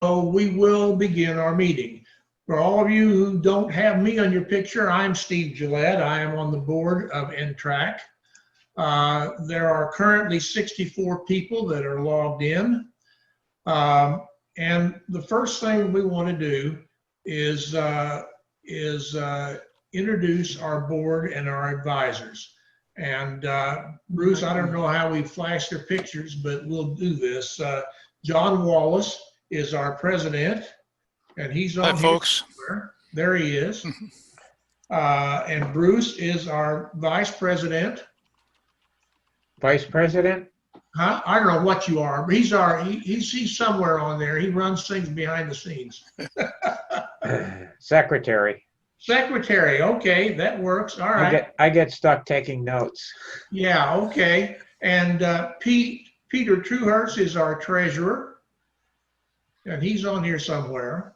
So we will begin our meeting. For all of you who don't have me on your picture, I'm Steve Gillett. I am on the board of NTRAK. There are currently 64 people that are logged in. And the first thing we want to do is introduce our board and our advisors. And Bruce, I don't know how we flash their pictures, but we'll do this. John Wallis is our president, and he's on Hi, here folks. somewhere. There he is. And Bruce is our vice president. Vice President? Huh? I don't know what you are, but he's somewhere on there. He runs things behind the scenes. Secretary. Secretary, okay, that works. All right. I get stuck taking notes. Yeah, okay. And Peter Truehurst is our treasurer, and he's on here somewhere.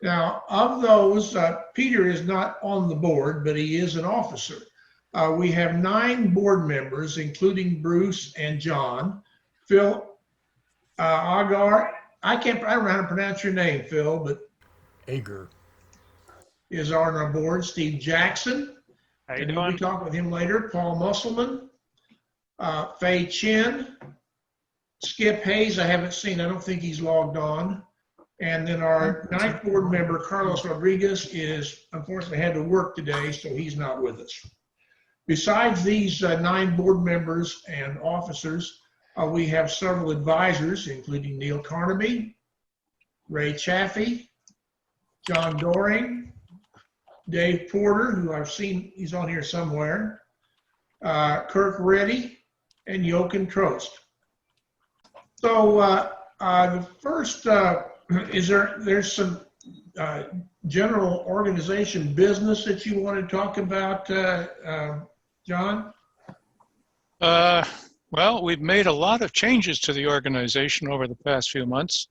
Now, of those, Peter is not on the board, but he is an officer. We have 9 board members, including Bruce and John. Phil Agar, I don't know how to pronounce your name, Phil, but Agar is on our board. Steve Jackson. How you And doing? we'll be talking with him later. Paul Musselman, Fay Chin, Skip Hayes, I haven't seen. I don't think he's logged on. And then our 9th board member, Carlos Rodriguez, is unfortunately had to work today, so he's not with us. Besides these 9 board members and officers, we have several advisors, including Neil Carnaby, Ray Chaffee, John Doring, Dave Porter, who I've seen, he's on here somewhere, Kirk Reddy, and Jochen Trost. So the first, there's some general organization business that you want to talk about, John? Well, we've made a lot of changes to the organization over the past few months,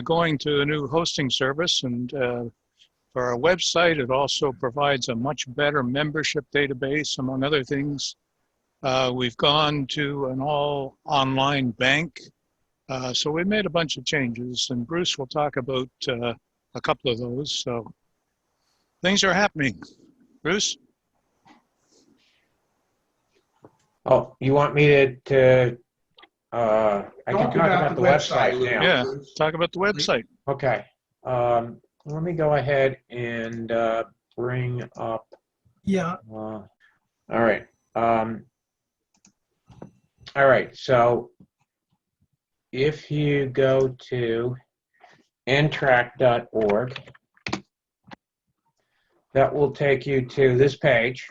going to a new hosting service, and for our website, it also provides a much better membership database, among other things. We've gone to an all online bank. So we made a bunch of changes, and Bruce will talk about a couple of those. So things are happening. Bruce? Oh, you want me to I can talk about the website now. Yeah, talk about the website. Okay. Let me go ahead and bring up. Yeah. All right. All right. So if you go to NTRAK.org, that will take you to this page.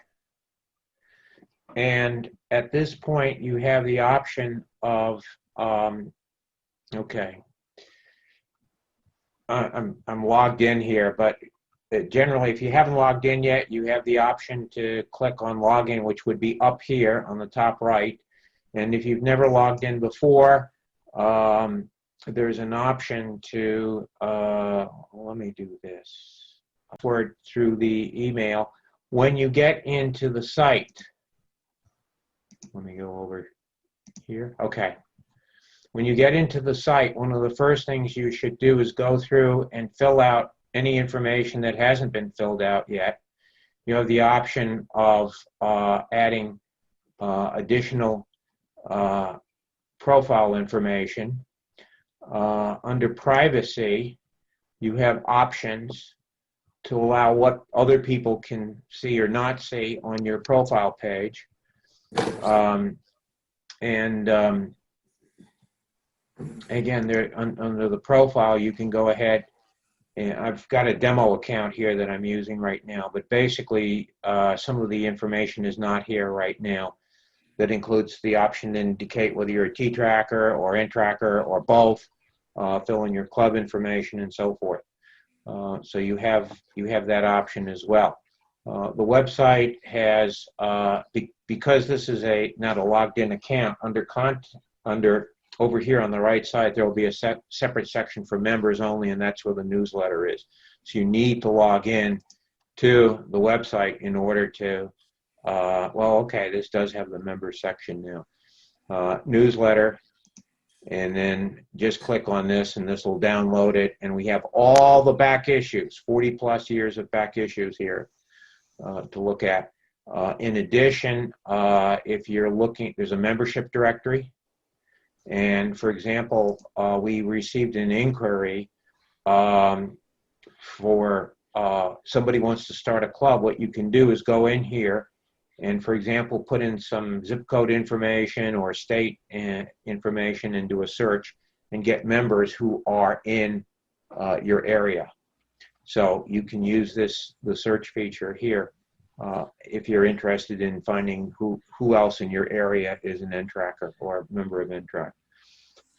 And at this point, you have the option of, okay, I'm logged in here, but generally, if you haven't logged in yet, you have the option to click on login, which would be up here on the top right. And if you've never logged in before, there's an option to, let me do this, forward through the email. When you get into the site, let me go over here. Okay. When you get into the site, one of the first things you should do is go through and fill out any information that hasn't been filled out yet. You have the option of adding additional profile information. Under privacy, you have options to allow what other people can see or not see on your profile page. Again, under the profile, you can go ahead, and I've got a demo account here that I'm using right now, but basically some of the information is not here right now. That includes the option to indicate whether you're a T-tracker or NTRAKer or both, fill in your club information and so forth. So you have that option as well. The website has, because this is not a logged in account, over here on the right side, there will be a separate section for members only, and that's where the newsletter is. So you need to log in to the website in order to, well, okay, this does have the member section now. Newsletter, And then just click on this and this will download it. And we have all the back issues, 40+ years of back issues here to look at. In addition, if you're looking, there's a membership directory. And for example, we received an inquiry for somebody wants to start a club. What you can do is go in here and, for example, put in some zip code information or state information and do a search and get members who are in your area. So you can use the search feature here if you're interested in finding who else in your area is an NTRAK or a member of NTRAK.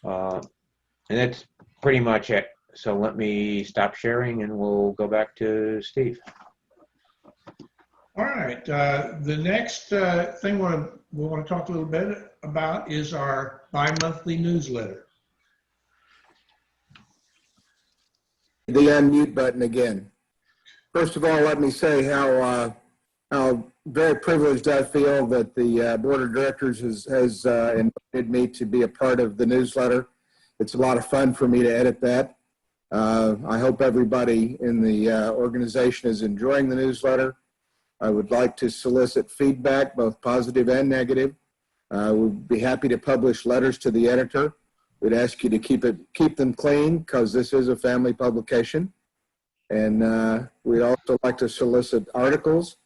And that's pretty much it. So let me stop sharing and we'll go back to Steve. All right. The next thing we want to talk a little bit about is our bi-monthly newsletter. The unmute button again. First of all, let me say how very privileged I feel that the board of directors has invited me to be a part of the newsletter. It's a lot of fun for me to edit that. I hope everybody in the organization is enjoying the newsletter. I would like to solicit feedback, both positive and negative. We'd be happy to publish letters to the editor. We'd ask you to keep them clean because this is a family publication. And we'd also like to solicit articles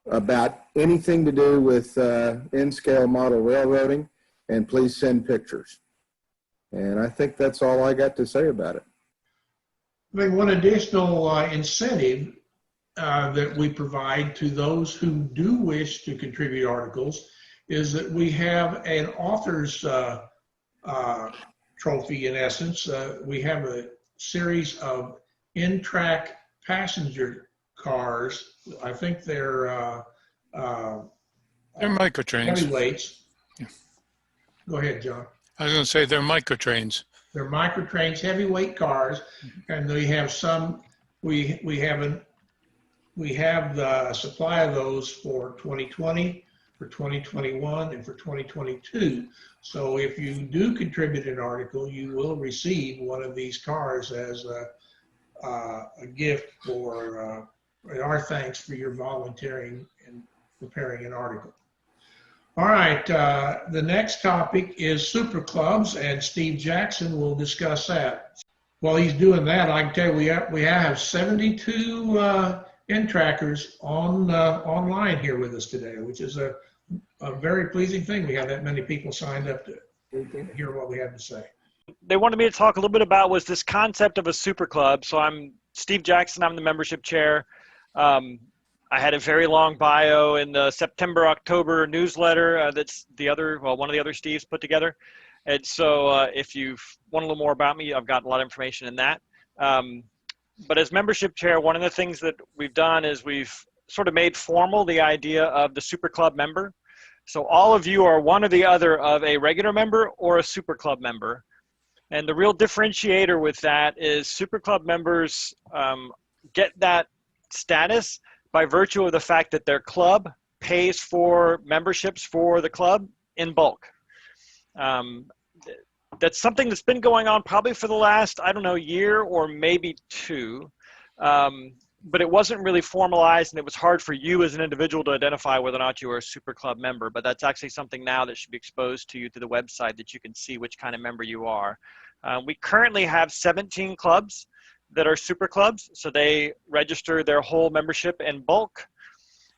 about anything to do with N-scale model railroading, and please send pictures. And I think that's all I got to say about it. I think one additional incentive that we provide to those who do wish to contribute articles is that we have an author's trophy, in essence. We have a series of NTRAK passenger cars. I think they're microtrains. Heavyweights. Yeah. Go ahead, John. I was going to say they're microtrains. They're microtrains, heavyweight cars, and we have some. We have the supply of those for 2020, for 2021, and for 2022. So if you do contribute an article, you will receive one of these cars as a gift for our thanks for your volunteering and preparing an article. All right, the next topic is super clubs, and Steve Jackson will discuss that. While he's doing that, I can tell you we have 72 NTRAKers online here with us today, which is a very pleasing thing. We have that many people signed up to hear what we have to say. They wanted me to talk a little bit about was this concept of a super club. So I'm Steve Jackson. I'm the membership chair. I had a very long bio in the September, October newsletter that's one of the other Steves put together. And so if you want a little more about me, I've got a lot of information in that. But as membership chair, one of the things that we've done is we've sort of made formal the idea of the super club member. So all of you are one or the other of a regular member or a super club member. And the real differentiator with that is super club members get that status by virtue of the fact that their club pays for memberships for the club in bulk. That's something that's been going on probably for the last, I don't know, year or maybe two. But it wasn't really formalized, and it was hard for you as an individual to identify whether or not you were a super club member. But that's actually something now that should be exposed to you through the website, that you can see which kind of member you are. We currently have 17 clubs that are super clubs, so they register their whole membership in bulk.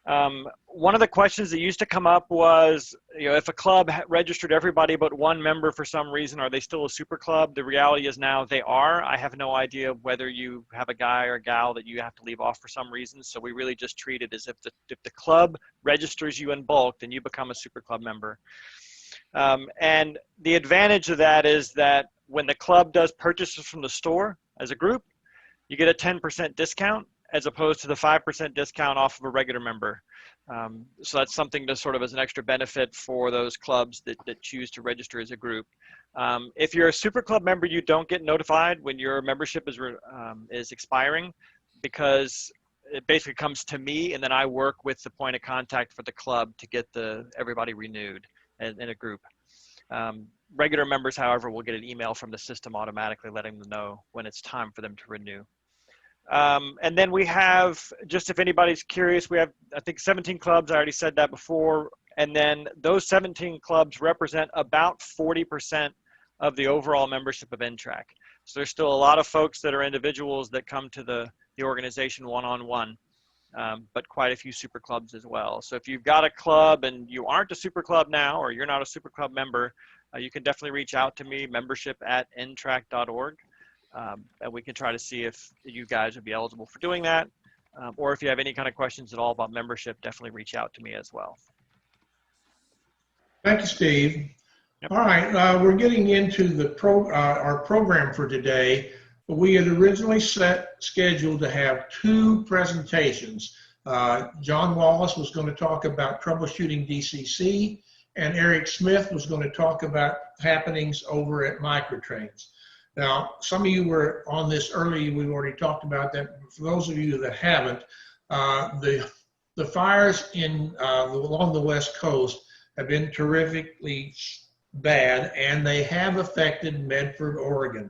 One of the questions that used to come up was, if a club registered everybody but one member for some reason, are they still a super club? The reality is now they are. I have no idea whether you have a guy or a gal that you have to leave off for some reason. So we really just treat it as if the club registers you in bulk, then you become a super club member. And the advantage of that is that when the club does purchases from the store as a group, you get a 10% discount, as opposed to the 5% discount off of a regular member. So that's something to sort of as an extra benefit for those clubs that choose to register as a group. If you're a super club member, you don't get notified when your membership is expiring, because it basically comes to me, and then I work with the point of contact for the club to get everybody renewed in a group. Regular members, however, will get an email from the system automatically letting them know when it's time for them to renew. And then we have, just if anybody's curious, we have, I think, 17 clubs. I already said that before. And then those 17 clubs represent about 40% of the overall membership of NTRAK. So there's still a lot of folks that are individuals that come to the organization one-on-one, but quite a few super clubs as well. So if you've got a club and you aren't a super club now, or you're not a super club member, you can definitely reach out to me, membership@ntrak.org. And we can try to see if you guys would be eligible for doing that. Or if you have any kind of questions at all about membership, definitely reach out to me as well. Thank you, Steve. Yep. All right, we're getting into the our program for today. We had originally scheduled to have 2 presentations. John Wallis was going to talk about troubleshooting DCC, and Eric Smith was going to talk about happenings over at Microtrains. Now, some of you were on this early. We've already talked about that. For those of you that haven't, the fires along the West Coast have been terrifically bad, and they have affected Medford, Oregon.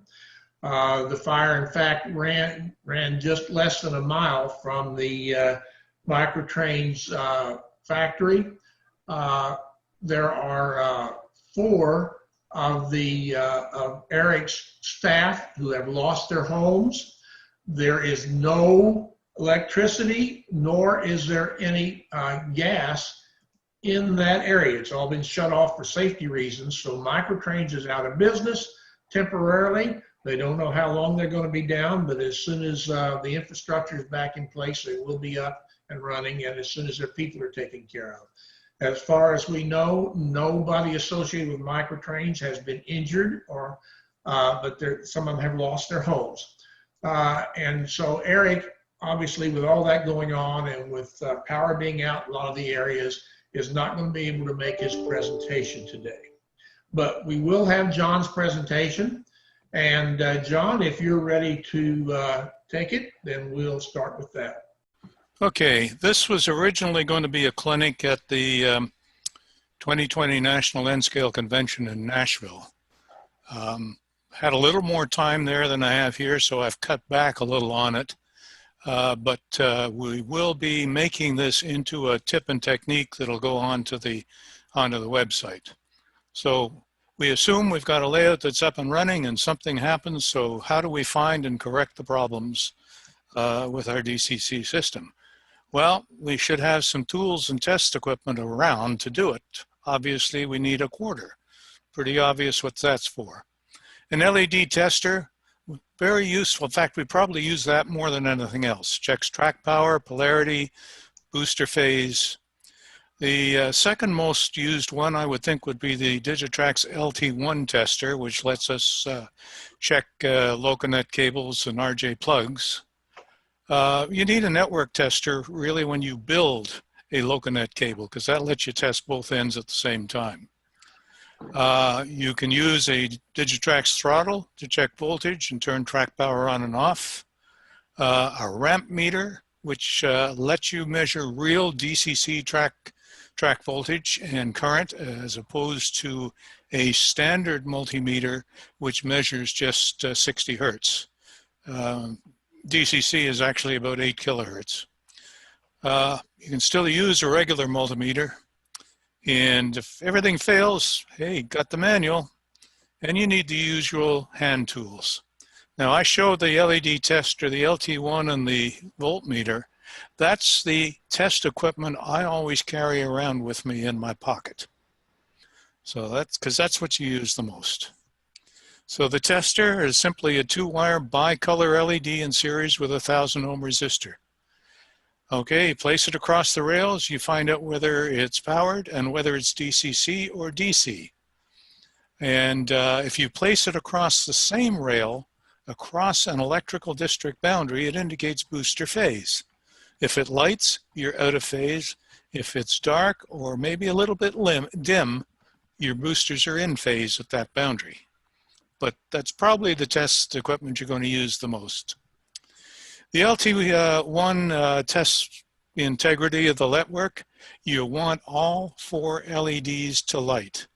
The fire, in fact, ran just less than a mile from the Microtrains factory. There are 4 of Eric's staff who have lost their homes. There is no electricity, nor is there any gas in that area. It's all been shut off for safety reasons. So Microtrains is out of business temporarily. They don't know how long they're going to be down, but as soon as the infrastructure is back in place, they will be up and running, and as soon as their people are taken care of. As far as we know, nobody associated with Microtrains has been injured, but some of them have lost their homes. And so Eric, obviously with all that going on and with power being out in a lot of the areas, is not going to be able to make his presentation today. But we will have John's presentation. And John, if you're ready to take it, then we'll start with that. Okay, this was originally going to be a clinic at the 2020 National N-Scale Convention in Nashville. Had a little more time there than I have here, so I've cut back a little on it. But we will be making this into a tip and technique that'll go onto the website. So we assume we've got a layout that's up and running and something happens, so how do we find and correct the problems with our DCC system? Well, we should have some tools and test equipment around to do it. Obviously, we need a quarter. Pretty obvious what that's for. An LED tester, very useful. In fact, we probably use that more than anything else. Checks track power, polarity, booster phase. The second most used one, I would think, would be the ZoomTRAK's LT1 tester, which lets us check Loconet cables and RJ plugs. You need a network tester really when you build a Loconet cable, because that lets you test both ends at the same time. You can use a ZoomTRAK's throttle to check voltage and turn track power on and off. A ramp meter, which lets you measure real DCC track voltage and current, as opposed to a standard multimeter, which measures just 60 hertz. DCC is actually about 8 kilohertz. You can still use a regular multimeter. And if everything fails, hey, got the manual. And you need the usual hand tools. Now, I showed the LED tester, the LT1 and the voltmeter. That's the test equipment I always carry around with me in my pocket. So that's what you use the most. So the tester is simply a 2-wire bicolor LED in series with a 1,000 ohm resistor. Okay, place it across the rails, you find out whether it's powered and whether it's DCC or DC. And if you place it across the same rail, across an electrical district boundary, it indicates booster phase. If it lights, you're out of phase. If it's dark or maybe a little bit dim, your boosters are in phase at that boundary. But that's probably the test equipment you're going to use the most. The LT1 tests the integrity of the network. You want all 4 LEDs to light.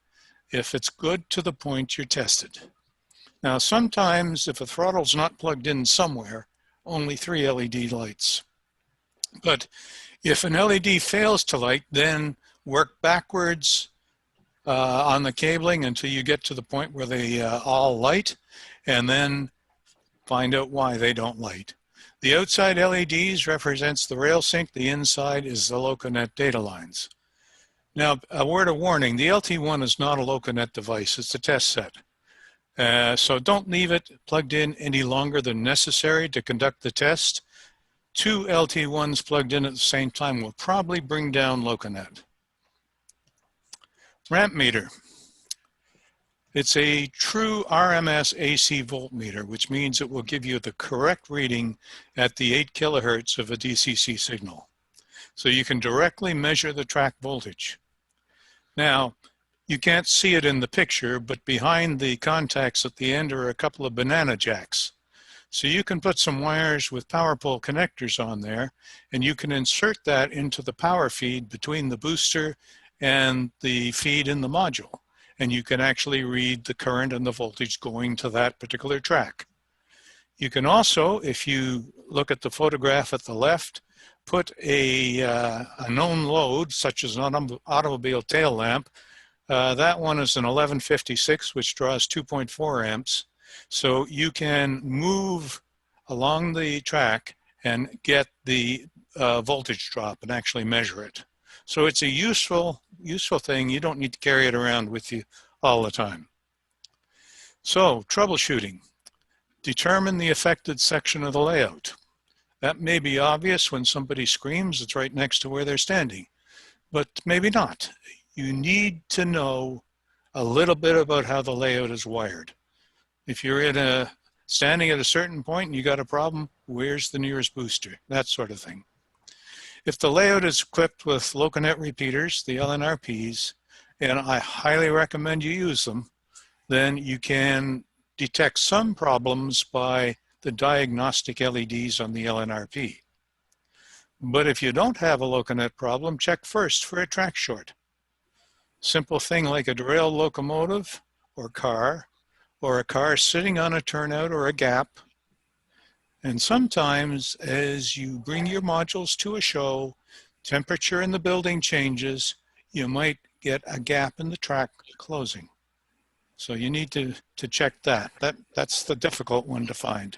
if it's good to the point you're tested. Now, sometimes if a throttle's not plugged in somewhere, only 3 LED lights. But if an LED fails to light, then work backwards on the cabling until you get to the point where they all light, and then find out why they don't light. The outside LEDs represents the rail sync, the inside is the LocoNet data lines. Now, a word of warning, the LT1 is not a LocoNet device, it's a test set. So don't leave it plugged in any longer than necessary to conduct the test. 2 LT1s plugged in at the same time will probably bring down LocoNet. Ramp meter. It's a true RMS AC voltmeter, which means it will give you the correct reading at the 8 kilohertz of a DCC signal. So you can directly measure the track voltage. Now, you can't see it in the picture, but behind the contacts at the end are a couple of banana jacks. So you can put some wires with power pole connectors on there, and you can insert that into the power feed between the booster and the feed in the module. And you can actually read the current and the voltage going to that particular track. You can also, if you look at the photograph at the left, put a known load, such as an automobile tail lamp. That one is an 1156, which draws 2.4 amps. So you can move along the track and get the voltage drop and actually measure it. So it's a useful thing. You don't need to carry it around with you all the time. So troubleshooting. Determine the affected section of the layout. That may be obvious when somebody screams, it's right next to where they're standing, but maybe not. You need to know a little bit about how the layout is wired. If you're standing at a certain point and you got a problem, where's the nearest booster? That sort of thing. If the layout is equipped with LocoNet repeaters, the LNRPs, and I highly recommend you use them, then you can detect some problems by the diagnostic LEDs on the LNRP. But if you don't have a LocoNet problem, check first for a track short. Simple thing like a derailed locomotive or a car sitting on a turnout or a gap. And sometimes as you bring your modules to a show, temperature in the building changes, you might get a gap in the track closing. So you need to check that. That's the difficult one to find.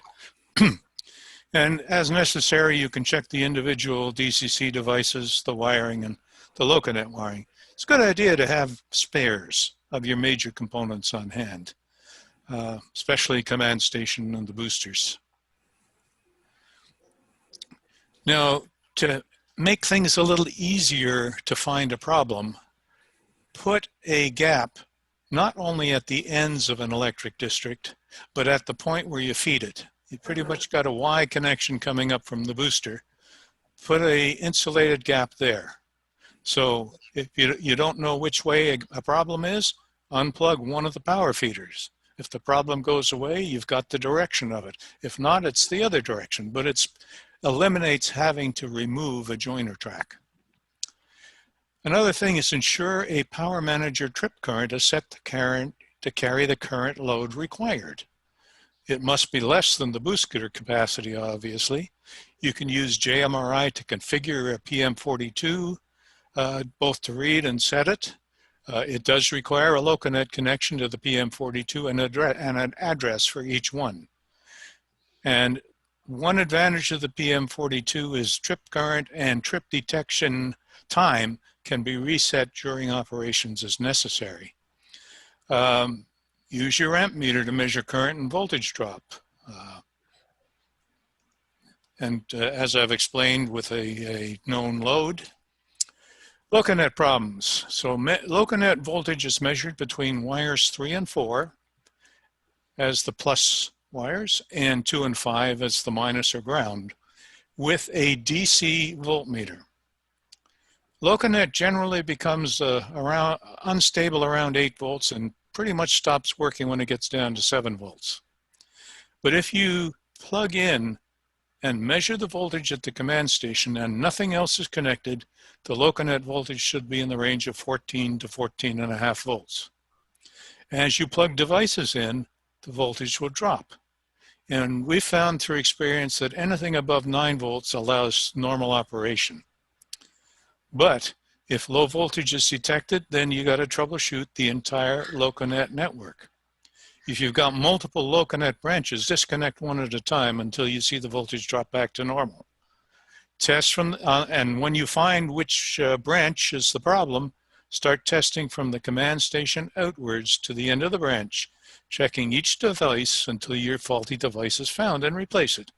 And as necessary, you can check the individual DCC devices, the wiring, and the LocoNet wiring. It's a good idea to have spares of your major components on hand, especially command station and the boosters. Now, to make things a little easier to find a problem, put a gap not only at the ends of an electric district, but at the point where you feed it. You pretty much got a Y connection coming up from the booster. Put a insulated gap there. So if you don't know which way a problem is, unplug one of the power feeders. If the problem goes away, you've got the direction of it. If not, it's the other direction, but it eliminates having to remove a joiner track. Another thing is ensure a power manager trip current is set to carry the current load required. It must be less than the booster capacity, obviously. You can use JMRI to configure a PM42, both to read and set it. It does require a LocoNet connection to the PM42 and an address for each one. And one advantage of the PM42 is trip current and trip detection time can be reset during operations as necessary. Use your amp meter to measure current and voltage drop. As I've explained with a known load. LocoNet problems. So LocoNet voltage is measured between wires 3 and 4 as the plus wires and 2 and 5 as the minus or ground with a DC voltmeter. LocoNet generally becomes unstable around 8 volts and pretty much stops working when it gets down to 7 volts. But if you plug in and measure the voltage at the command station and nothing else is connected, the LocoNet voltage should be in the range of 14 to 14.5 volts. As you plug devices in, the voltage will drop. And we found through experience that anything above 9 volts allows normal operation. But if low voltage is detected, then you got to troubleshoot the entire LocoNet network. If you've got multiple LocoNet branches, disconnect one at a time until you see the voltage drop back to normal. Test from, and when you find which branch is the problem, start testing from the command station outwards to the end of the branch, checking each device until your faulty device is found and replace it.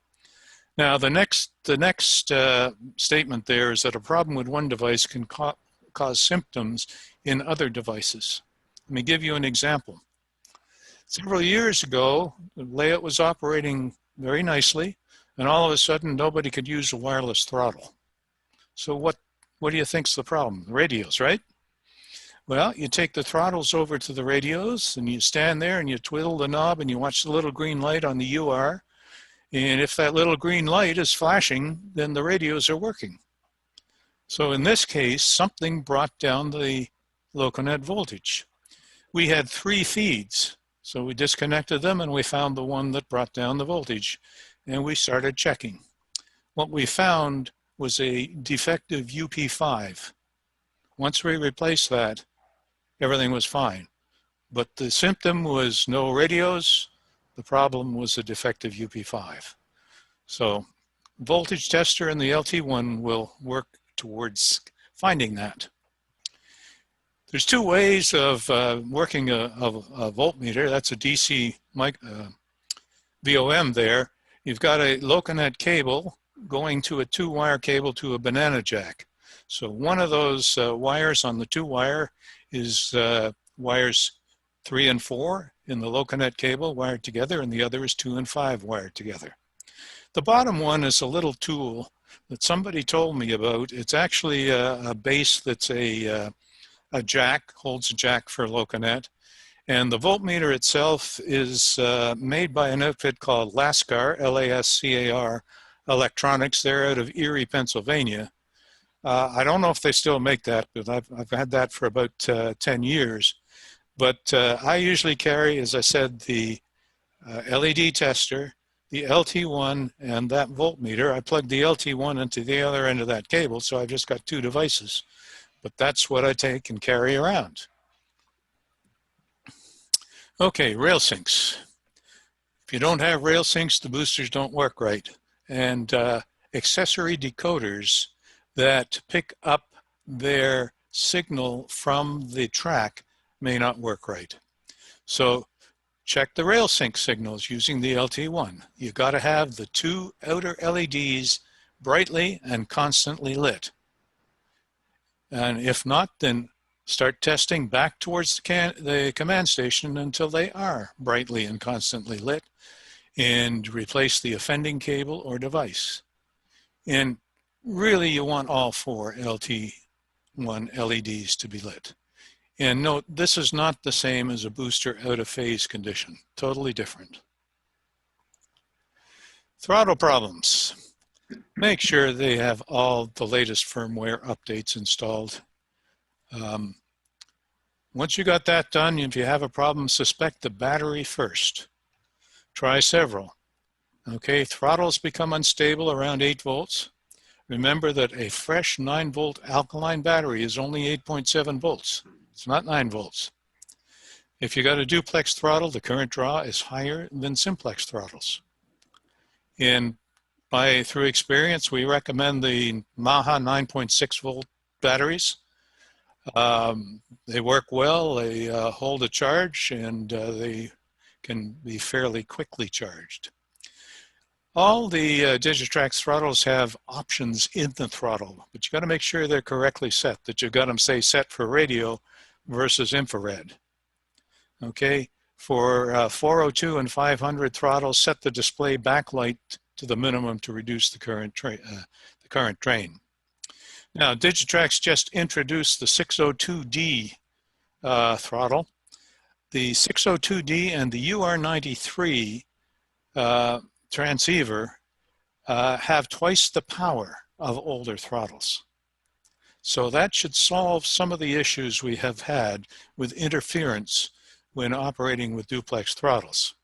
Now, the next statement there is that a problem with one device can cause symptoms in other devices. Let me give you an example. Several years ago, the layout was operating very nicely, and all of a sudden, nobody could use a wireless throttle. So what do you think's the problem? The radios, right? Well, you take the throttles over to the radios and you stand there and you twiddle the knob and you watch the little green light on the UR. And if that little green light is flashing, then the radios are working. So in this case, something brought down the LocoNet voltage. We had 3 feeds, so we disconnected them and we found the one that brought down the voltage. And we started checking. What we found was a defective UP5. Once we replaced that, everything was fine. But the symptom was no radios. The problem was a defective UP5. So voltage tester and the LT1 will work towards finding that. There's 2 ways of working a voltmeter. That's a DC VOM there. You've got a LocoNet cable going to a 2-wire cable to a banana jack. So one of those wires on the 2-wire is wires 3 and 4 in the LocoNet cable wired together, and the other is 2 and 5 wired together. The bottom one is a little tool that somebody told me about. It's actually a base that's a jack, holds a jack for LocoNet. And the voltmeter itself is made by an outfit called LASCAR, L-A-S-C-A-R, Electronics. They're out of Erie, Pennsylvania. I don't know if they still make that, but I've had that for about 10 years. But I usually carry, as I said, the LED tester, the LT1, and that voltmeter. I plug the LT1 into the other end of that cable, so I've just got 2 devices. But that's what I take and carry around. Okay, rail syncs. If you don't have rail syncs, the boosters don't work right. And accessory decoders that pick up their signal from the track may not work right. So check the rail sync signals using the LT1. You've got to have the 2 outer LEDs brightly and constantly lit. And if not, then start testing back towards the command station until they are brightly and constantly lit, and replace the offending cable or device. And really, you want all 4 LT1 LEDs to be lit. And note, this is not the same as a booster out of phase condition, totally different. Throttle problems. Make sure they have all the latest firmware updates installed. Once you got that done, if you have a problem, suspect the battery first. Try several. Okay, throttles become unstable around 8 volts. Remember that a fresh 9-volt alkaline battery is only 8.7 volts. It's not 9 volts. If you got a duplex throttle, the current draw is higher than simplex throttles. And through experience, we recommend the Maha 9.6 volt batteries. They work well, they hold a charge, and they can be fairly quickly charged. All the ZoomTRAK throttles have options in the throttle, but you got to make sure they're correctly set, that you've got them, say, set for radio versus infrared. Okay, for 402 and 500 throttles, set the display backlight to the minimum to reduce the current drain. Now, ZoomTRAK's just introduced the 602D throttle. The 602D and the UR93 transceiver have twice the power of older throttles. So that should solve some of the issues we have had with interference when operating with duplex throttles.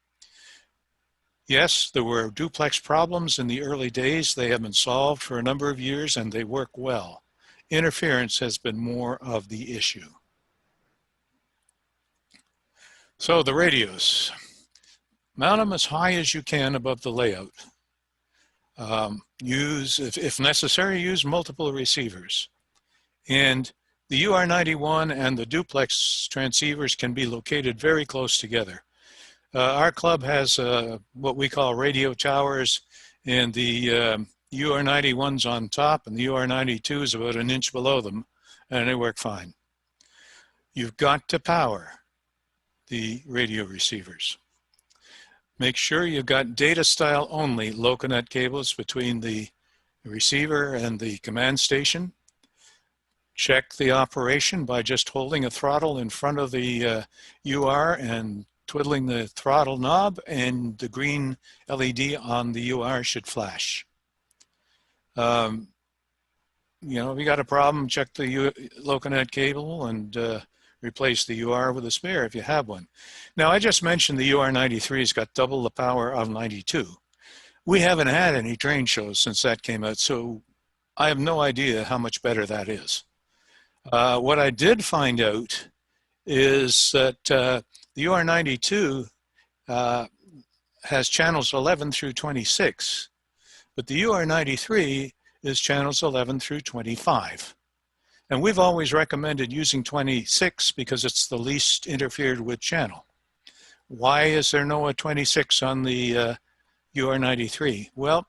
Yes, there were duplex problems in the early days. They have been solved for a number of years and they work well. Interference has been more of the issue. So the radios, mount them as high as you can above the layout. If necessary, use multiple receivers. And the UR91 and the duplex transceivers can be located very close together. Our club has what we call radio towers, and the UR91's on top and the UR92 is about an inch below them, and they work fine. You've got to power the radio receivers. Make sure you've got data style only Loconet cables between the receiver and the command station. Check the operation by just holding a throttle in front of the UR and twiddling the throttle knob, and the green LED on the UR should flash. You know, if you got a problem, check the Loconet cable and replace the UR with a spare if you have one. Now, I just mentioned the UR93's got double the power of 92. We haven't had any train shows since that came out, so I have no idea how much better that is. What I did find out is that the UR92 has channels 11 through 26, but the UR93 is channels 11 through 25. And we've always recommended using 26 because it's the least interfered with channel. Why is there no 26 on the UR93? Well,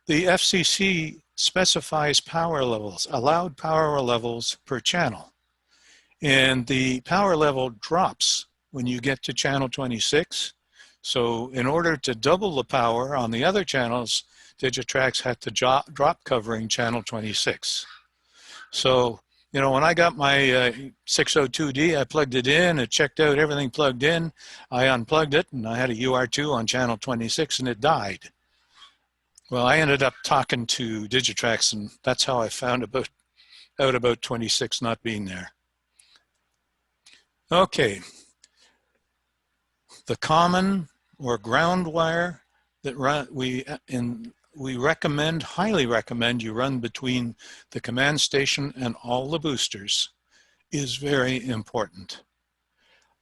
the FCC specifies power levels, allowed power levels per channel. And the power level drops when you get to channel 26. So in order to double the power on the other channels, ZoomTRAKs had to drop covering channel 26. So, you know, when I got my 602D, I plugged it in, it checked out everything plugged in. I unplugged it and I had a UR2 on channel 26 and it died. Well, I ended up talking to ZoomTRAKs and that's how I found out about 26 not being there. Okay. The common or ground wire that we recommend, highly recommend you run between the command station and all the boosters is very important.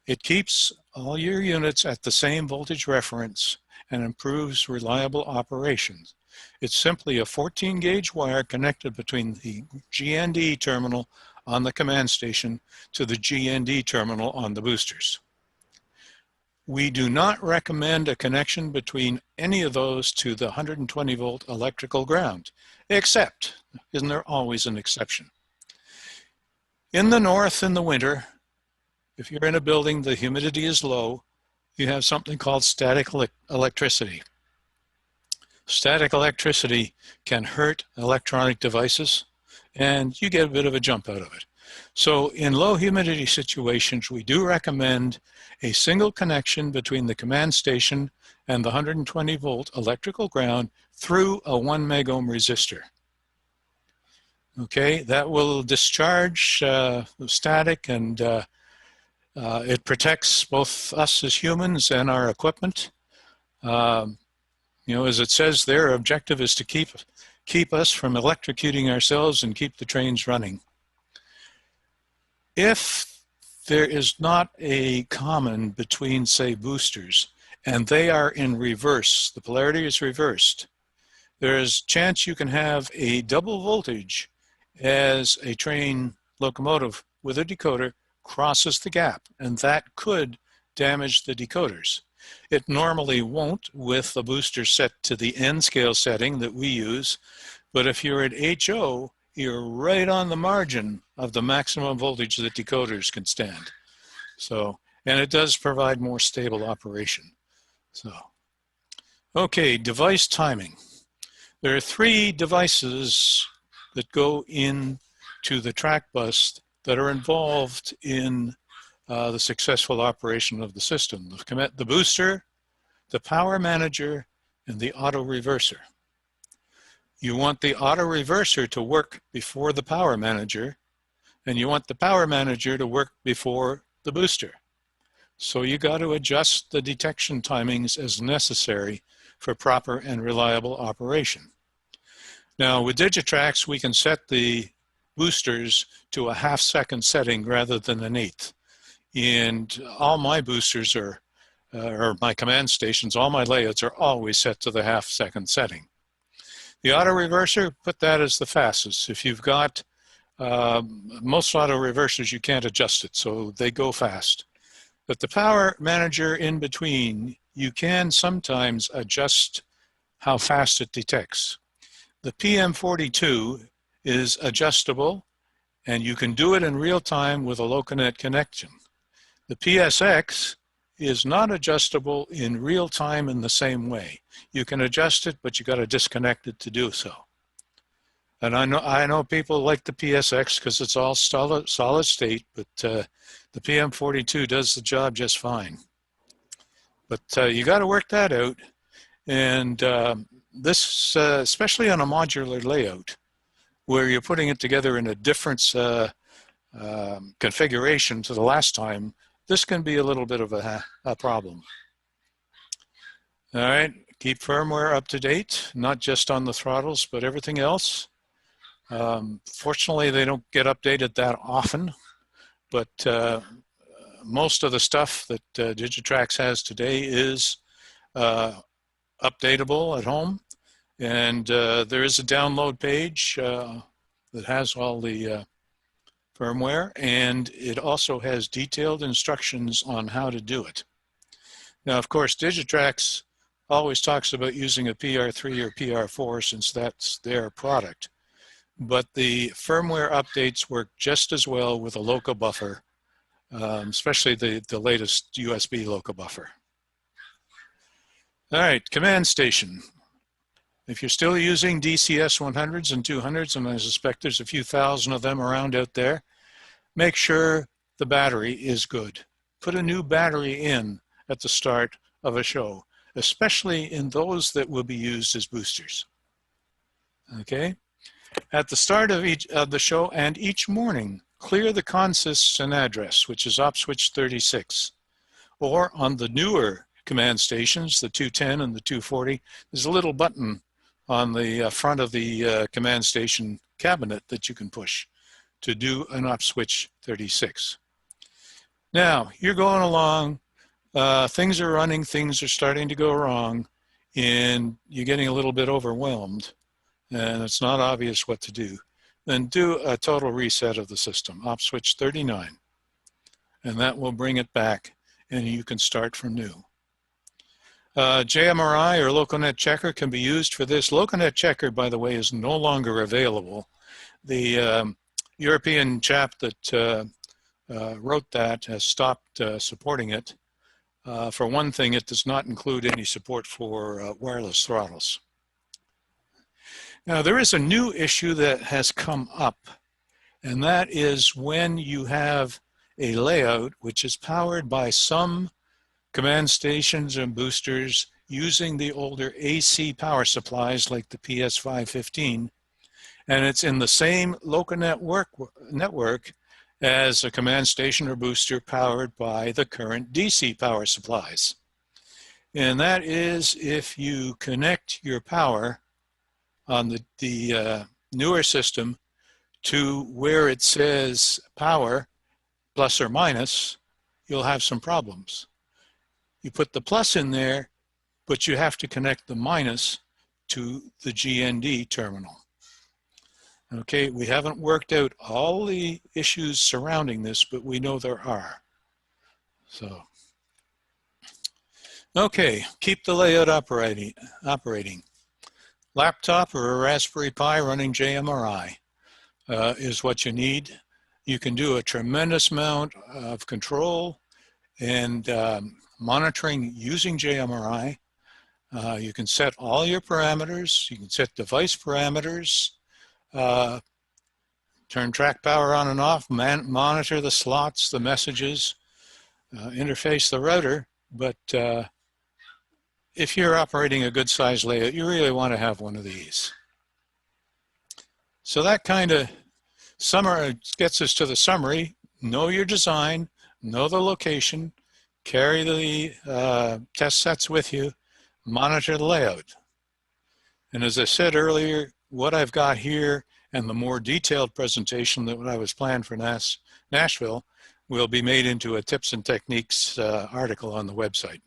It keeps all your units at the same voltage reference and improves reliable operations. It's simply a 14 gauge wire connected between the GND terminal on the command station to the GND terminal on the boosters. We do not recommend a connection between any of those to the 120 volt electrical ground, except, isn't there always an exception? In the north in the winter, if you're in a building, the humidity is low, you have something called static electricity. Static electricity can hurt electronic devices and you get a bit of a jump out of it. So in low humidity situations, we do recommend a single connection between the command station and the 120 volt electrical ground through a 1 megohm resistor. Okay, that will discharge the static and it protects both us as humans and our equipment. You know, as it says, their objective is to keep us from electrocuting ourselves and keep the trains running. If there is not a common between, say, boosters, and they are in reverse, the polarity is reversed, there is a chance you can have a double voltage as a train locomotive with a decoder crosses the gap, and that could damage the decoders. It normally won't with the booster set to the N scale setting that we use, but if you're at HO, you're right on the margin of the maximum voltage that decoders can stand. So, and it does provide more stable operation. So, okay, device timing. There are 3 devices that go into the track bus that are involved in the successful operation of the system. The booster, the power manager, and the auto reverser. You want the auto reverser to work before the power manager, and you want the power manager to work before the booster. So you got to adjust the detection timings as necessary for proper and reliable operation. Now with ZoomTRAK, we can set the boosters to a half-second setting rather than an eighth. And all my boosters are, or my command stations, all my layouts are always set to the half-second setting. The auto reverser, put that as the fastest. If you've got most auto reversers, you can't adjust it, so they go fast. But the power manager in between, you can sometimes adjust how fast it detects. The PM42 is adjustable, and you can do it in real time with a LocaNet connection. The PSX is not adjustable in real time in the same way. You can adjust it, but you got to disconnect it to do so. And I know people like the PSX because it's all solid state, but the PM42 does the job just fine. But you got to work that out. And this, especially on a modular layout, where you're putting it together in a different configuration to the last time, this can be a little bit of a problem. All right, keep firmware up to date, not just on the throttles, but everything else. Fortunately, they don't get updated that often, but most of the stuff that ZoomTRAK has today is updatable at home. And there is a download page that has all the firmware, and it also has detailed instructions on how to do it. Now, of course, ZoomTRAK always talks about using a PR3 or PR4 since that's their product. But the firmware updates work just as well with a local buffer, especially the latest USB local buffer. All right, command station. If you're still using DCS 100s and 200s, and I suspect there's a few thousand of them around out there, make sure the battery is good. Put a new battery in at the start of a show, especially in those that will be used as boosters. Okay? At the start of the show and each morning, clear the consists and address, which is op switch 36. Or on the newer command stations, the 210 and the 240, there's a little button on the front of the command station cabinet that you can push to do an op switch 36. Now, you're going along, things are running, things are starting to go wrong, and you're getting a little bit overwhelmed, and it's not obvious what to do. Then do a total reset of the system, op switch 39, and that will bring it back, and you can start from new. JMRI or LocaNet Checker can be used for this. LocaNet Checker, by the way, is no longer available. The European chap that wrote that has stopped supporting it. For one thing, it does not include any support for wireless throttles. Now, there is a new issue that has come up, and that is when you have a layout which is powered by some command stations and boosters using the older AC power supplies like the PS515, and it's in the same local network as a command station or booster powered by the current DC power supplies. And that is if you connect your power on the newer system to where it says power plus or minus, you'll have some problems. You put the plus in there, but you have to connect the minus to the GND terminal. Okay, we haven't worked out all the issues surrounding this, but we know there are. So, okay, keep the layout operating. Laptop or a Raspberry Pi running JMRI is what you need. You can do a tremendous amount of control and monitoring using JMRI. You can set all your parameters. You can set device parameters, turn track power on and off, monitor the slots, the messages, interface the router. But if you're operating a good size layout, you really want to have one of these. So that kind of gets us to the summary. Know your design, know the location, carry the test sets with you, monitor the layout. And as I said earlier, what I've got here and the more detailed presentation that I was planned for Nashville will be made into a tips and techniques article on the website.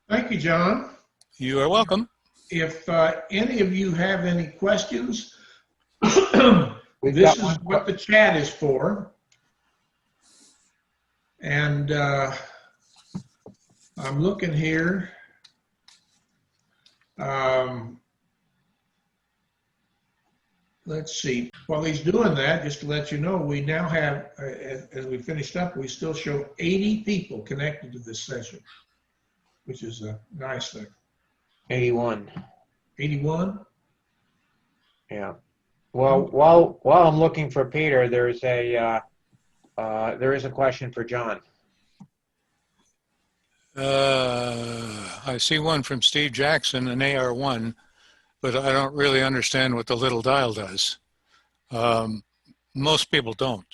Thank you, John. You are welcome. If any of you have any questions, We've this got is one what the chat is for. And I'm looking here. Let's see. While he's doing that, just to let you know, we now have, as we finished up, we still show 80 people connected to this session, which is a nice thing. 81. 81? Yeah. Well, while I'm looking for Peter, there is a question for John. I see one from Steve Jackson, an AR1, but I don't really understand what the little dial does. Most people don't.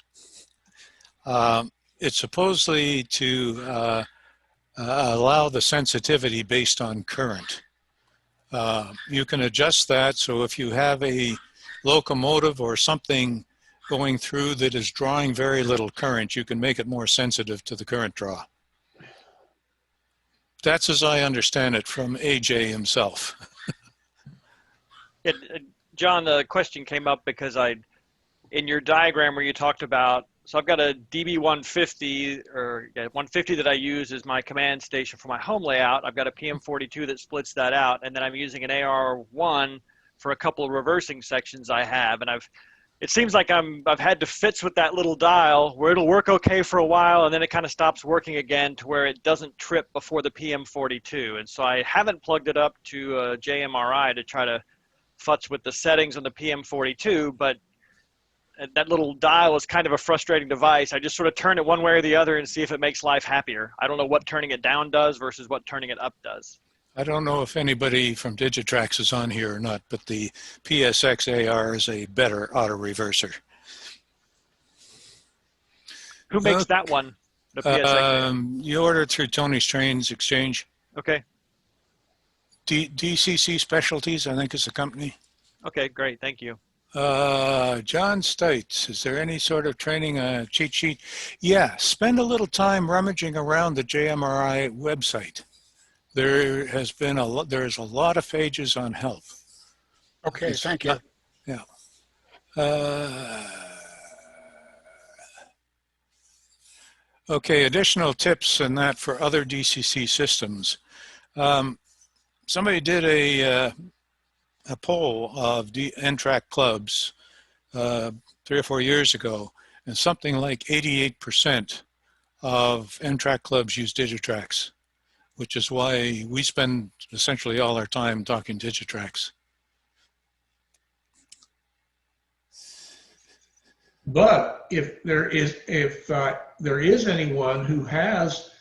It's supposedly to allow the sensitivity based on current. You can adjust that, so if you have a locomotive or something going through that is drawing very little current, you can make it more sensitive to the current draw. That's as I understand it from AJ himself. John, the question came up because in your diagram where you talked about, so I've got a DB150 or 150 that I use as my command station for my home layout. I've got a PM42 that splits that out, and then I'm using an AR1 for a couple of reversing sections I have, and it seems like I've had to fitz with that little dial where it'll work okay for a while, and then it kind of stops working again to where it doesn't trip before the PM42. And so I haven't plugged it up to a JMRI to try to futz with the settings on the PM42, but that little dial is kind of a frustrating device. I just sort of turn it one way or the other and see if it makes life happier. I don't know what turning it down does versus what turning it up does. I don't know if anybody from Digitrax is on here or not, but the PSX AR is a better auto reverser. Who makes that one? The PSX? You order it through Tony's Trains Exchange. Okay. DCC Specialties, I think is the company. Okay, great. Thank you. John Stites, is there any sort of training cheat sheet? Yeah, spend a little time rummaging around the JMRI website. There's a lot of pages on help. Okay, thank you. Yeah. Okay, additional tips and that for other DCC systems. Somebody did a poll of NTRAK clubs 3 or 4 years ago, and something like 88% of NTRAK clubs use Digitrax, which is why we spend essentially all our time talking Digitrax. But if there is anyone who has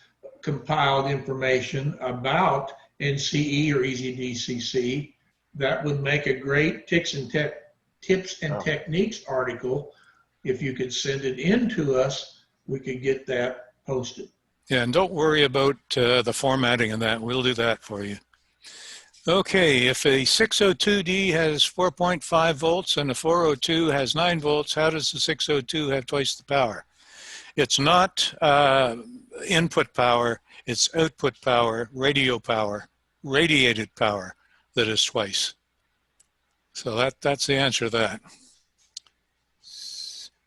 compiled information about NCE or EasyDCC, that would make a great tips and techniques article. If you could send it in to us, we could get that posted. Yeah, and don't worry about the formatting and that. We'll do that for you. Okay, if a 602D has 4.5 volts and a 402 has 9 volts, how does the 602 have twice the power? It's not input power, it's output power, radio power, radiated power that is twice. So that's the answer to that.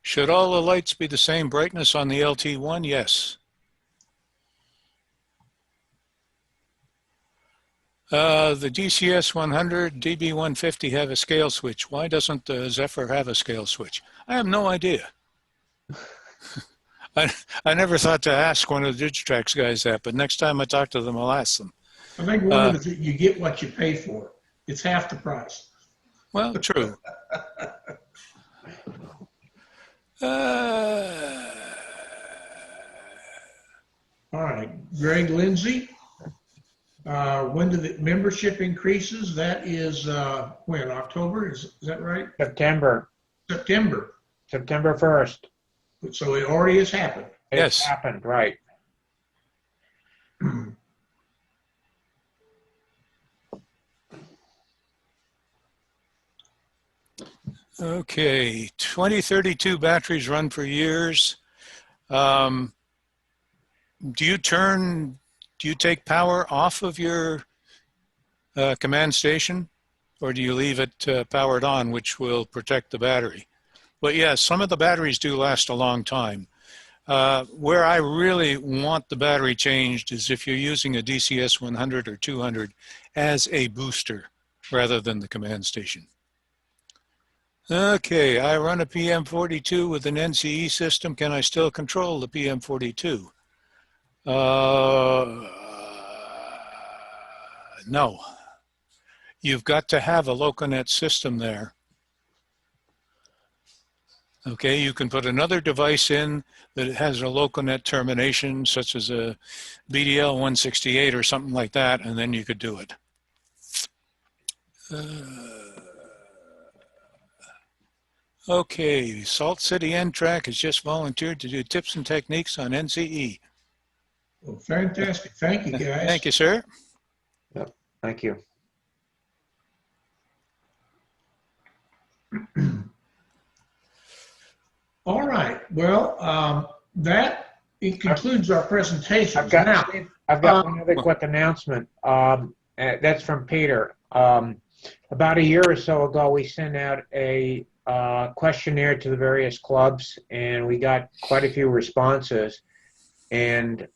Should all the lights be the same brightness on the LT1? Yes. The DCS 100, DB 150 have a scale switch. Why doesn't the Zephyr have a scale switch? I have no idea. I never thought to ask one of the Digitrax guys that, but next time I talk to them, I'll ask them. I think one of it is that you get what you pay for. It's half the price. Well, true. All right, Greg Lindsay. When do the membership increases? That is when? October? Is that right? September. September. September 1st. So it already has happened. It's Yes. happened, right. Okay, 2032 batteries run for years. Do you take power off of your command station, or do you leave it powered on, which will protect the battery? But yes, some of the batteries do last a long time. Where I really want the battery changed is if you're using a DCS 100 or 200 as a booster rather than the command station. Okay, I run a PM42 with an NCE system. Can I still control the PM42? No. You've got to have a LocoNet system there. Okay, you can put another device in that has a LocoNet termination, such as a BDL 168 or something like that, and then you could do it. Okay, Salt City NTRAK has just volunteered to do tips and techniques on NCE. Well, fantastic. Thank you, guys. Thank you, sir. Thank you. All right. Well, it concludes our presentation. I've got one other quick announcement. That's from Peter. About a year or so ago, we sent out a questionnaire to the various clubs, and we got quite a few responses. And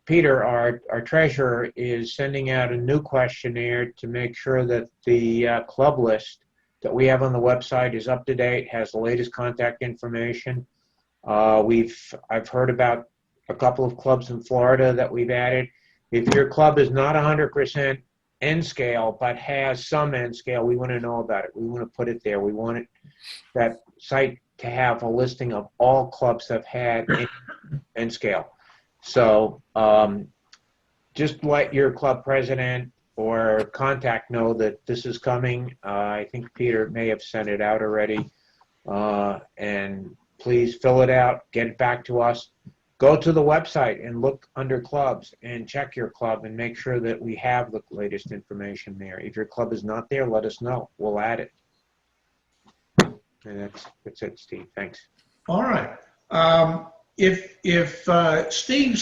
Peter, our treasurer, is sending out a new questionnaire to make sure that the club list that we have on the website is up to date, has the latest contact information. I've heard about a couple of clubs in Florida that we've added. If your club is not 100% N scale but has some N scale, we want to know about it. We want to put it there. We want that site to have a listing of all clubs that have had N scale. So just let your club president or contact know that this is coming. I think Peter may have sent it out already. And please fill it out, get it back to us. Go to the website and look under clubs and check your club and make sure that we have the latest information there. If your club is not there, let us know. We'll add it. And that's it, Steve. Thanks. All right. If Steve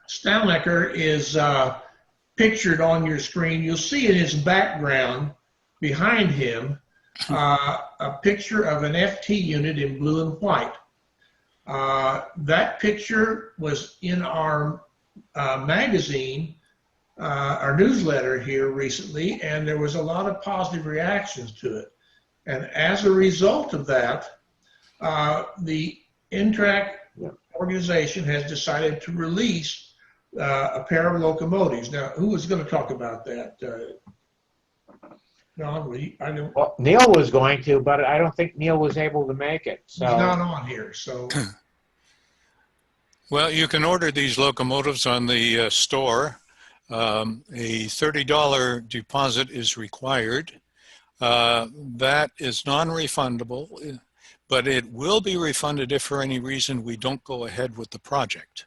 Stalnaker is pictured on your screen, you'll see in his background behind him a picture of an FT unit in blue and white. That picture was in our magazine, our newsletter here recently, and there was a lot of positive reactions to it. And as a result of that, the NTRAK organization has decided to release a pair of locomotives. Now, who was going to talk about that? John, I don't. Well, Neil was going to, but I don't think Neil was able to make it. So. He's not on here, so. Well, you can order these locomotives on the store. A $30 deposit is required. That is non-refundable, but it will be refunded if for any reason we don't go ahead with the project.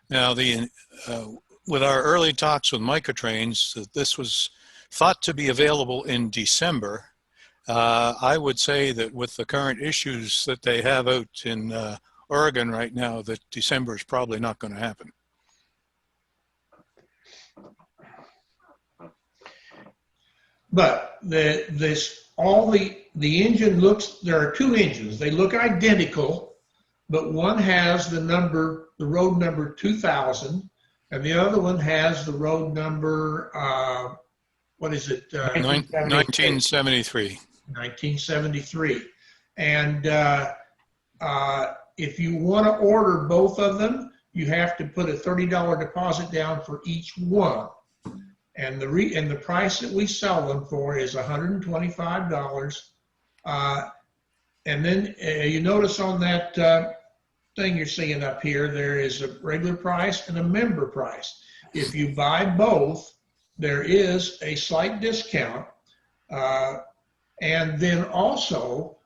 Now, with our early talks with Microtrains, this was thought to be available in December. I would say that with the current issues that they have out in Oregon right now, that December is probably not going to happen. But the engine looks, there are two engines. They look identical, but one has the road number 2000, and the other one has the road number, what is it? 1973. 1973. And if you want to order both of them, you have to put a $30 deposit down for each one. And the price that we sell them for is $125. And then you notice on that thing you're seeing up here, there is a regular price and a member price. If you buy both, there is a slight discount. And then also,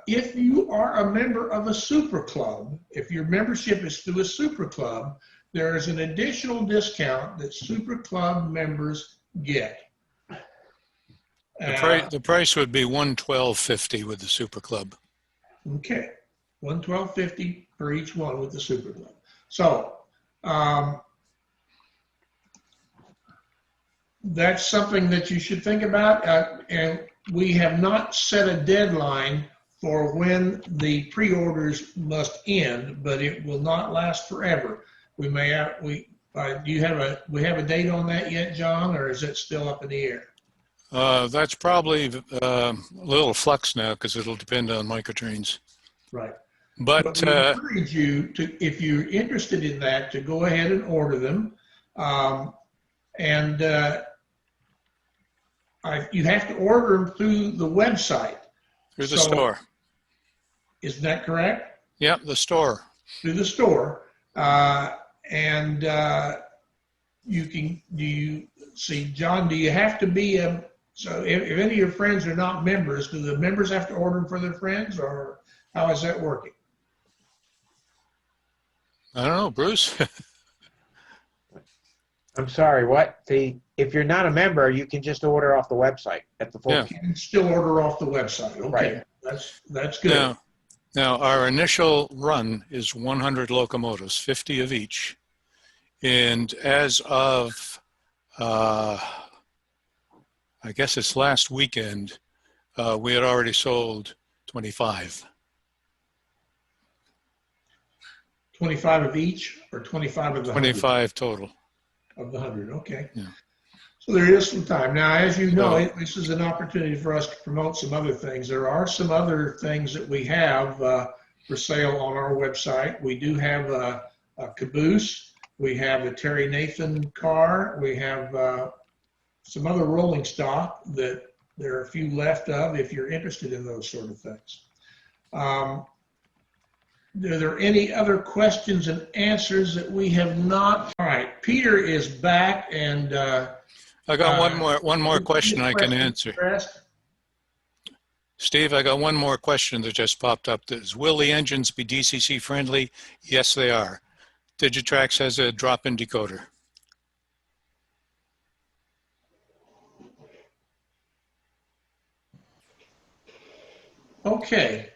If you are a member of a super club, if your membership is through a super club, there is an additional discount that super club members get. The price would be $112.50 with the Super Club. Okay, $112.50 for each one with the super club. So that's something that you should think about. And we have not set a deadline for when the pre-orders must end, but it will not last forever. We may have, we have a date on that yet, John, or is it still up in the air? That's probably a little flux now because it'll depend on microtrains. Right. But we encourage you to, if you're interested in that, to go ahead and order them. You have to order them through the website. through the store. Isn't that correct? Yeah, the store. Through the store. John, do you have to be so if any of your friends are not members, do the members have to order them for their friends, or how is that working? I don't know, Bruce. I'm sorry, what? If you're not a member, you can just order off the website at the full. Yeah. You can still order off the website. Okay, Right. That's good. Now, our initial run is 100 locomotives, 50 of each. And as of, I guess it's last weekend, we had already sold 25. 25 of each, or 25 of the 25 total. of the 100, okay. Yeah. So there is some time. Now, as you know, this is an opportunity for us to promote some other things. There are some other things that we have for sale on our website. We do have a caboose. We have a Terry Nathan car. We have some other rolling stock that there are a few left of if you're interested in those sort of things. Are there any other questions and answers that we have not? All right, Peter is back, and I got one more question I can answer. Steve, I got one more question that just popped up. Will the engines be DCC friendly? Yes, they are. Digitrax has a drop-in decoder. Okay.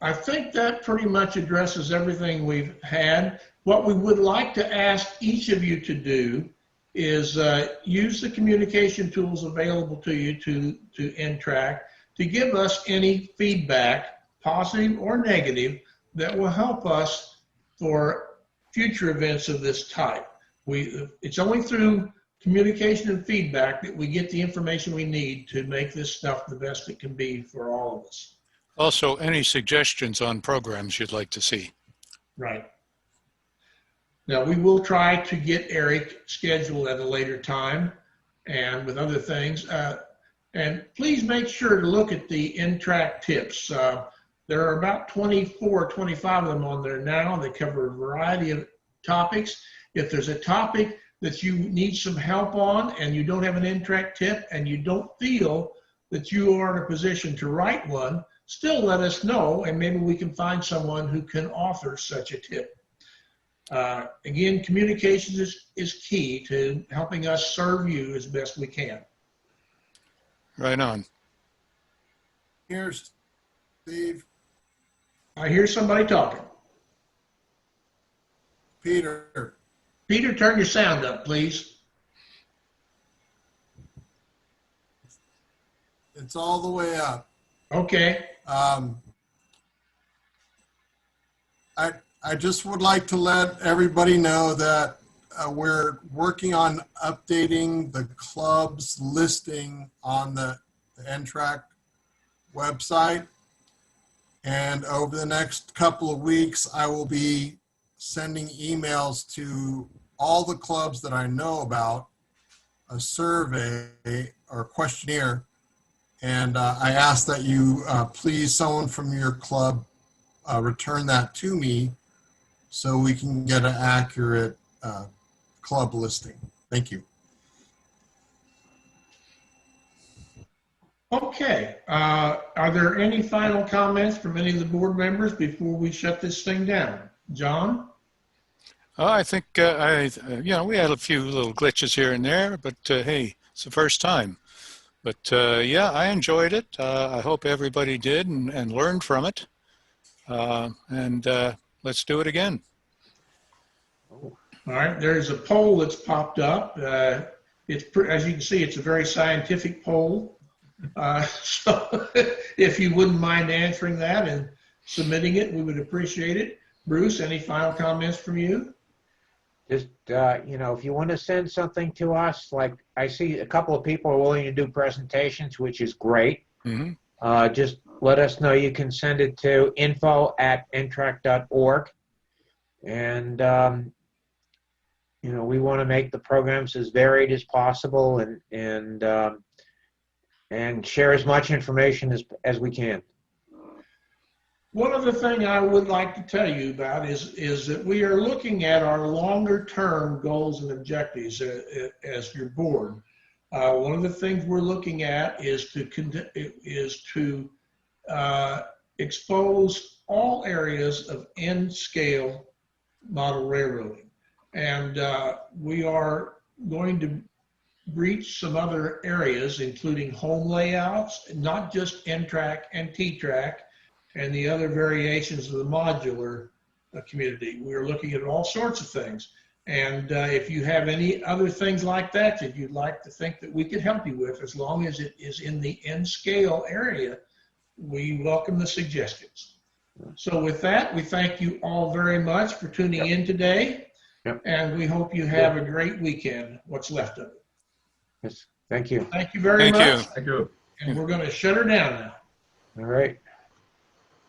I think that pretty much addresses everything we've had. What we would like to ask each of you to do is use the communication tools available to you to NTRAK to give us any feedback, positive or negative, that will help us for future events of this type. It's only through communication and feedback that we get the information we need to make this stuff the best it can be for all of us. Also, any suggestions on programs you'd like to see? Right. Now, we will try to get Eric scheduled at a later time and with other things. And please make sure to look at the NTRAK tips. There are about 24, 25 of them on there now. They cover a variety of topics. If there's a topic that you need some help on and you don't have an NTRAK tip and you don't feel that you are in a position to write one, still let us know, and maybe we can find someone who can author such a tip. Again, communication is key to helping us serve you as best we can. Right on. Here's Steve. I hear somebody talking. Peter. Peter, turn your sound up, please. It's all the way up. Okay. I just would like to let everybody know that we're working on updating the club's listing on the NTRAK website. And over the next couple of weeks, I will be sending emails to all the clubs that I know about, a survey or questionnaire. And I ask that you please, someone from your club, return that to me so we can get an accurate club listing. Thank you. Okay, are there any final comments from any of the board members before we shut this thing down? John? I think we had a few little glitches here and there, but hey, it's the first time. But yeah, I enjoyed it. I hope everybody did and learned from it. And let's do it again. All right, there's a poll that's popped up. As you can see, it's a very scientific poll. So if you wouldn't mind answering that and submitting it, we would appreciate it. Bruce, any final comments from you? Just, if you want to send something to us, like I see a couple of people are willing to do presentations, which is great. Mm-hmm. Just let us know. You can send it to info@ntrak.org. And, we want to make the programs as varied as possible and share as much information as we can. One other thing I would like to tell you about is that we are looking at our longer term goals and objectives as your board. One of the things we're looking at is to expose all areas of N-scale model railroading. And we are going to reach some other areas, including home layouts, not just NTRAK and TRAK, and the other variations of the modular community. We're looking at all sorts of things. And if you have any other things like that that you'd like to think that we could help you with, as long as it is in the N-scale area, we welcome the suggestions. So with that, we thank you all very much for tuning in today. Yep. And we hope you have a great weekend, what's left of it. Yes. Thank you. Thank you very much. Thank you. And we're going to shut her down now. All right.